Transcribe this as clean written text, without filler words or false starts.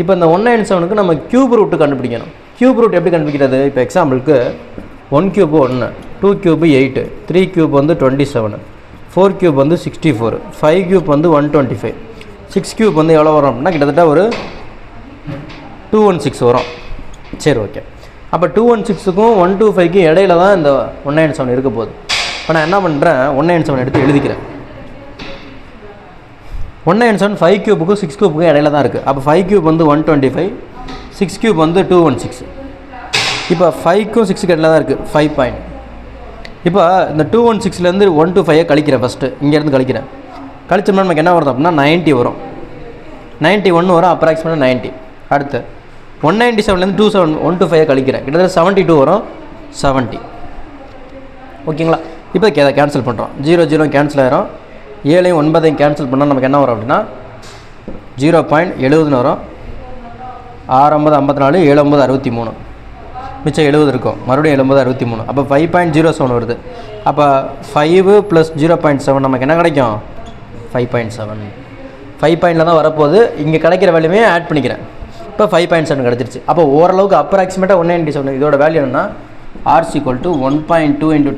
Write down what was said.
இப்போ இந்த 197க்கு நம்ம க்யூப் ரூட்டு கண்டுபிடிக்கணும். க்யூப் ரூட் எப்படி கண்டுபிடிக்கிறது? இப்போ எக்ஸாம்பிளுக்கு 1 க்யூப் 1, 2 க்யூப் 8, 3 க்யூப் வந்து 27, 4 க்யூப் வந்து 64, 5 க்யூப் வந்து 125, 6 க்யூப் வந்து எவ்வளோ வரும் அப்படின்னா கிட்டத்தட்ட ஒரு 216 வரும். சரி, ஓகே. அப்போ 216க்கும் 125க்கும் இடையில தான் இந்த 197 இருக்க போகுது. இப்போ நான் என்ன பண்ணுறேன், 197 எடுத்து எழுதிக்கிறேன். 197 5 க்யூபுக்கும் 6 க்யூபுக்கும் இடையில தான் இருக்குது. அப்போ 5 க்யூப் வந்து 125, 6 க்யூப் வந்து 216. இப்போ 5க்கும் 6க்கு இடையில தான் இருக்குது 5 பாயிண்ட். இப்போ இந்த 216லேருந்து 125 கழிக்கிறேன். ஃபஸ்ட்டு இங்கேருந்து கழிக்கிறேன். கழிச்சோம்னா நமக்கு என்ன வருது அப்படின்னா 90 வரும். 91 வரும், அப்ராக்சிமேட்டாக 90. அடுத்து 197லேருந்து 125 கழிக்கிறேன். கிட்டத்தட்ட 72 வரும், 70. ஓகேங்களா? இப்போ கேன்சல் பண்ணுறோம். 0 0 கேன்சல் ஆயிரும். 7 9 கேன்சல் பண்ணால் நமக்கு என்ன வரும் அப்படின்னா 0.70 வரும். 6 9 54, 7 9 63, மிச்சம் 70 இருக்கும். மறுபடியும் 7 9 63. அப்போ 5.07 வருது. அப்போ 5 + 0.7 நமக்கு என்ன கிடைக்கும்? 5.7. 5 பாயிண்டில் தான் வரப்போகுது. இங்கே கிடைக்கிற வேல்யூமே ஆட் பண்ணிக்கிறேன். இப்போ 5.7 கிடச்சிருச்சு. அப்போ ஓரளவுக்கு அப்ராக்சிமேட்டாக 197 இதோட வேல்யூ என்னன்னா R = 1.2 × 10